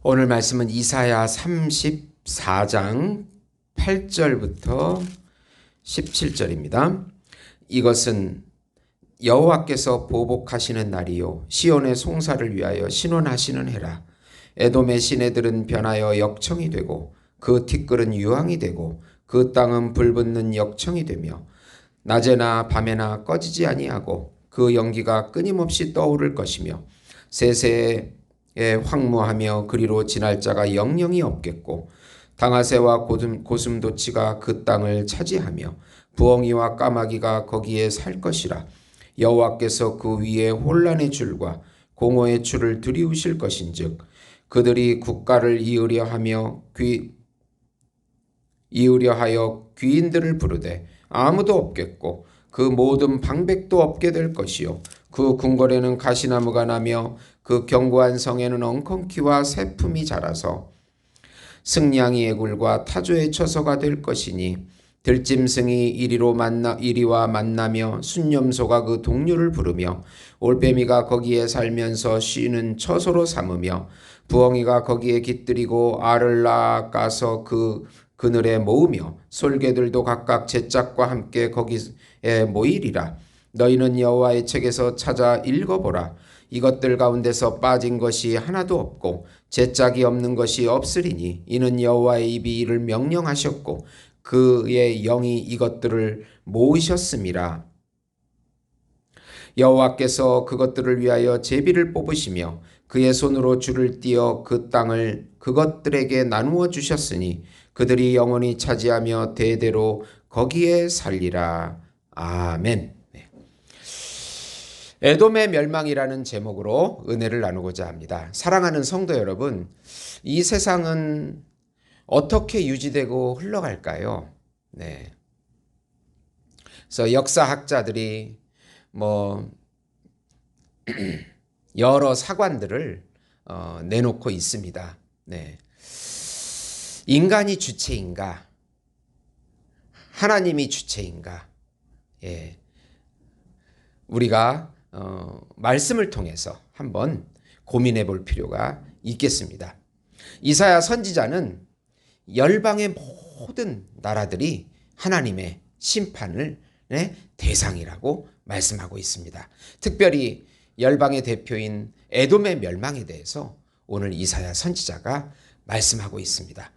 오늘 말씀은 이사야 34장 8절부터 17절입니다. 이것은 여호와께서 보복하시는 날이요 시온의 송사를 위하여 신원하시는 해라. 에돔의 시내들은 변하여 역청이 되고 그 티끌은 유황이 되고 그 땅은 불붙는 역청이 되며 낮에나 밤에나 꺼지지 아니하고 그 연기가 끊임없이 떠오를 것이며 세세에 황무하며 그리로 지날 자가 영영이 없겠고 당아새와 고슴도치가 그 땅을 차지하며 부엉이와 까마귀가 거기에 살 것이라. 여호와께서 그 위에 혼란의 줄과 공허의 줄을 들이우실 것인즉 그들이 국가를 이으려 하여 귀인들을 부르되 아무도 없겠고 그 모든 방백도 없게 될 것이요 그 궁궐에는 가시나무가 나며 그 견고한 성에는 엉겅퀴와 새품이 자라서 승냥이의 굴과 타조의 처소가 될 것이니 들짐승이 이리와 만나며 순념소가 그 동료를 부르며 올빼미가 거기에 살면서 쉬는 처소로 삼으며 부엉이가 거기에 깃들이고 알을 낳아서 그 그늘에 모으며 솔개들도 각각 제 짝과 함께 거기에 모이리라. 너희는 여호와의 책에서 찾아 읽어보라. 이것들 가운데서 빠진 것이 하나도 없고 제 짝이 없는 것이 없으리니 이는 여호와의 입이 이를 명령하셨고 그의 영이 이것들을 모으셨음이라. 여호와께서 그것들을 위하여 제비를 뽑으시며 그의 손으로 줄을 띄어 그 땅을 그것들에게 나누어 주셨으니 그들이 영원히 차지하며 대대로 거기에 살리라. 아멘. 에돔의 멸망이라는 제목으로 은혜를 나누고자 합니다. 사랑하는 성도 여러분, 이 세상은 어떻게 유지되고 흘러갈까요? 네. 그래서 역사학자들이 여러 사관들을 내놓고 있습니다. 네. 인간이 주체인가? 하나님이 주체인가? 예. 우리가 말씀을 통해서 한번 고민해 볼 필요가 있겠습니다. 이사야 선지자는 열방의 모든 나라들이 하나님의 심판을 대상이라고 말씀하고 있습니다. 특별히 열방의 대표인 에돔의 멸망에 대해서 오늘 이사야 선지자가 말씀하고 있습니다.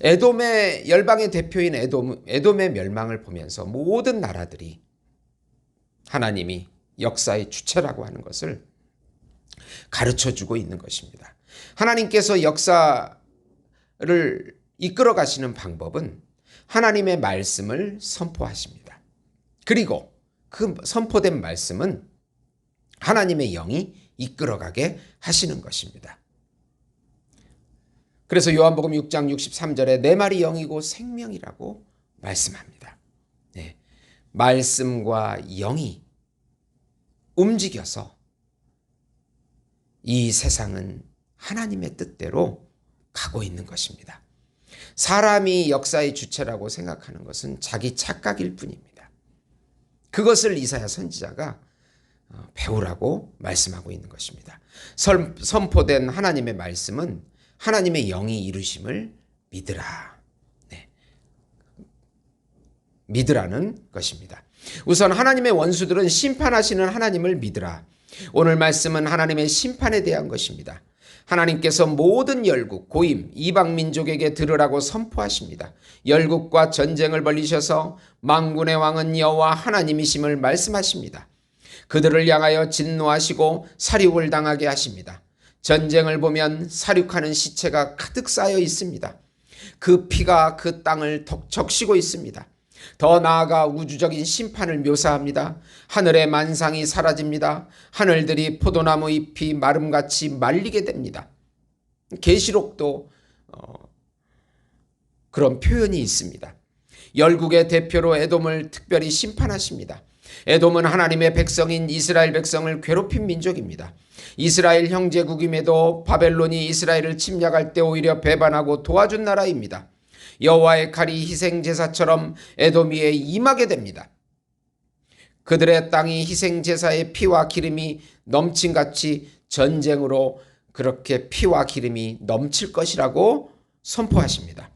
에돔의 열방의 대표인 에돔의 멸망을 보면서 모든 나라들이 하나님이 역사의 주체라고 하는 것을 가르쳐주고 있는 것입니다. 하나님께서 역사를 이끌어 가시는 방법은 하나님의 말씀을 선포하십니다. 그리고 그 선포된 말씀은 하나님의 영이 이끌어가게 하시는 것입니다. 그래서 요한복음 6장 63절에 내 말이 영이고 생명이라고 말씀합니다. 네. 말씀과 영이 움직여서 이 세상은 하나님의 뜻대로 가고 있는 것입니다. 사람이 역사의 주체라고 생각하는 것은 자기 착각일 뿐입니다. 그것을 이사야 선지자가 배우라고 말씀하고 있는 것입니다. 선포된 하나님의 말씀은 하나님의 영이 이루심을 믿으라. 네. 믿으라는 것입니다. 우선 하나님의 원수들은 심판하시는 하나님을 믿으라. 오늘 말씀은 하나님의 심판에 대한 것입니다. 하나님께서 모든 열국, 고임, 이방 민족에게 들으라고 선포하십니다. 열국과 전쟁을 벌이셔서 만군의 왕은 여호와 하나님이심을 말씀하십니다. 그들을 향하여 진노하시고 살육을 당하게 하십니다. 전쟁을 보면 살육하는 시체가 가득 쌓여 있습니다. 그 피가 그 땅을 적시고 있습니다. 더 나아가 우주적인 심판을 묘사합니다. 하늘의 만상이 사라집니다. 하늘들이 포도나무 잎이 마름같이 말리게 됩니다. 계시록도 그런 표현이 있습니다. 열국의 대표로 에돔을 특별히 심판하십니다. 에돔은 하나님의 백성인 이스라엘 백성을 괴롭힌 민족입니다. 이스라엘 형제국임에도 바벨론이 이스라엘을 침략할 때 오히려 배반하고 도와준 나라입니다. 여호와의 칼이 희생제사처럼 에돔 위에 임하게 됩니다. 그들의 땅이 희생제사의 피와 기름이 넘친같이 전쟁으로 그렇게 피와 기름이 넘칠 것이라고 선포하십니다.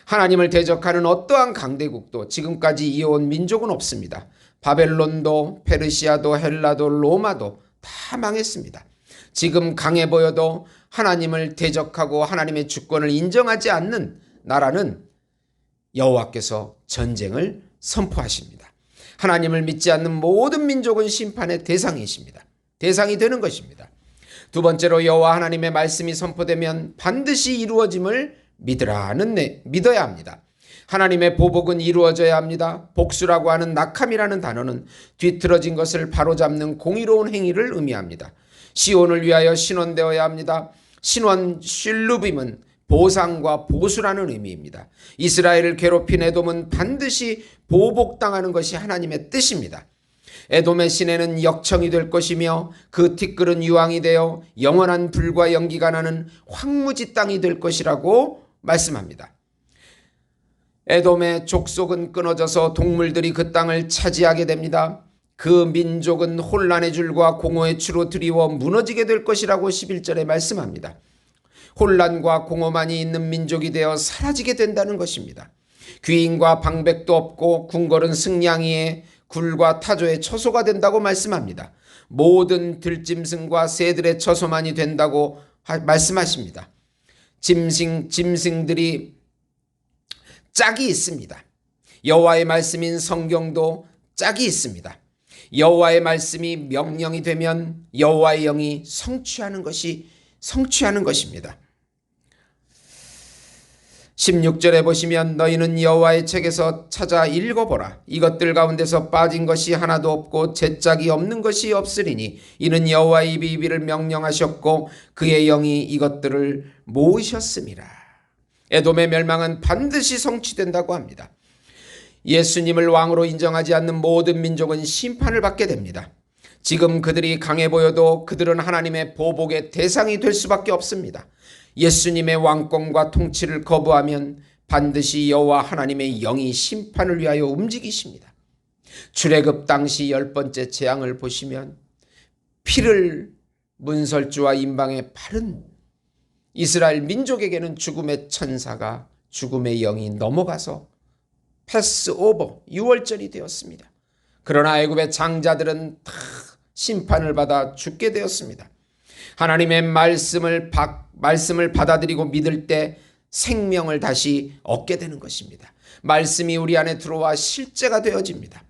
하나님을 대적하는 어떠한 강대국도 지금까지 이어온 민족은 없습니다. 바벨론도 페르시아도 헬라도 로마도 다 망했습니다. 지금 강해 보여도 하나님을 대적하고 하나님의 주권을 인정하지 않는 나라는 여호와께서 전쟁을 선포하십니다. 하나님을 믿지 않는 모든 민족은 심판의 대상이십니다. 대상이 되는 것입니다. 두 번째로 여호와 하나님의 말씀이 선포되면 반드시 이루어짐을 믿어야 합니다. 하나님의 보복은 이루어져야 합니다. 복수라고 하는 낙함이라는 단어는 뒤틀어진 것을 바로잡는 공의로운 행위를 의미합니다. 시온을 위하여 신원되어야 합니다. 신원 슐루빔은 보상과 보수라는 의미입니다. 이스라엘을 괴롭힌 에돔은 반드시 보복당하는 것이 하나님의 뜻입니다. 에돔의 시내는 역청이 될 것이며 그 티끌은 유황이 되어 영원한 불과 연기가 나는 황무지 땅이 될 것이라고 말씀합니다. 에돔의 족속은 끊어져서 동물들이 그 땅을 차지하게 됩니다. 그 민족은 혼란의 줄과 공허의 추로 드리워 무너지게 될 것이라고 11절에 말씀합니다. 혼란과 공허만이 있는 민족이 되어 사라지게 된다는 것입니다. 귀인과 방백도 없고 궁궐은 승냥이의 굴과 타조의 처소가 된다고 말씀합니다. 모든 들짐승과 새들의 처소만이 된다고 말씀하십니다. 짐승들이 짝이 있습니다. 여호와의 말씀인 성경도 짝이 있습니다. 여호와의 말씀이 명령이 되면 여호와의 영이 성취하는 것입니다. 16절에 보시면 너희는 여호와의 책에서 찾아 읽어보라. 이것들 가운데서 빠진 것이 하나도 없고 제짝이 없는 것이 없으리니 이는 여호와의 입이 이를 명령하셨고 그의 영이 이것들을 모으셨음이라. 에돔의 멸망은 반드시 성취된다고 합니다. 예수님을 왕으로 인정하지 않는 모든 민족은 심판을 받게 됩니다. 지금 그들이 강해 보여도 그들은 하나님의 보복의 대상이 될 수밖에 없습니다. 예수님의 왕권과 통치를 거부하면 반드시 여호와 하나님의 영이 심판을 위하여 움직이십니다. 출애굽 당시 10번째 재앙을 보시면 피를 문설주와 임방에 바른 이스라엘 민족에게는 죽음의 천사가 죽음의 영이 넘어가서 패스오버 유월절이 되었습니다. 그러나 애굽의 장자들은 다 심판을 받아 죽게 되었습니다. 하나님의 말씀을 받아들이고 믿을 때 생명을 다시 얻게 되는 것입니다. 말씀이 우리 안에 들어와 실제가 되어집니다.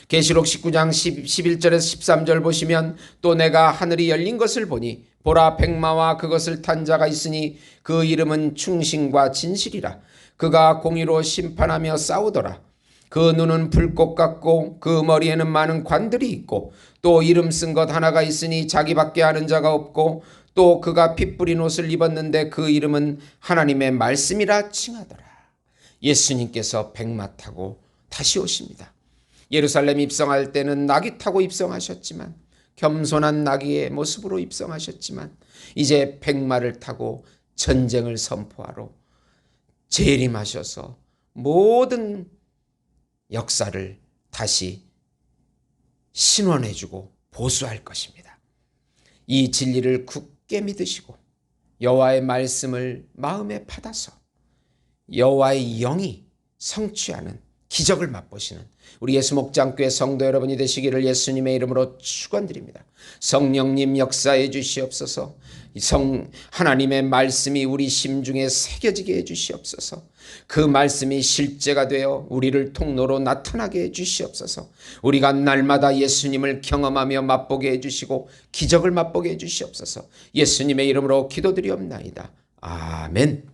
계시록 19장 11절에서 13절 보시면 또 내가 하늘이 열린 것을 보니 보라 백마와 그것을 탄 자가 있으니 그 이름은 충신과 진실이라. 그가 공의로 심판하며 싸우더라. 그 눈은 불꽃 같고 그 머리에는 많은 관들이 있고 또 이름 쓴 것 하나가 있으니 자기밖에 아는 자가 없고 또 그가 피 뿌린 옷을 입었는데 그 이름은 하나님의 말씀이라 칭하더라. 예수님께서 백마 타고 다시 오십니다. 예루살렘 입성할 때는 나귀 타고 입성하셨지만 겸손한 나귀의 모습으로 입성하셨지만 이제 백마를 타고 전쟁을 선포하러 재림하셔서 모든 역사를 다시 신원해주고 보수할 것입니다. 이 진리를 굳게 믿으시고 여호와의 말씀을 마음에 받아서 여호와의 영이 성취하는 기적을 맛보시는 우리 예수목장교회 성도 여러분이 되시기를 예수님의 이름으로 축원드립니다. 성령님 역사해 주시옵소서. 하나님의 말씀이 우리 심중에 새겨지게 해 주시옵소서. 그 말씀이 실제가 되어 우리를 통로로 나타나게 해 주시옵소서. 우리가 날마다 예수님을 경험하며 맛보게 해 주시고 기적을 맛보게 해 주시옵소서. 예수님의 이름으로 기도드리옵나이다. 아멘.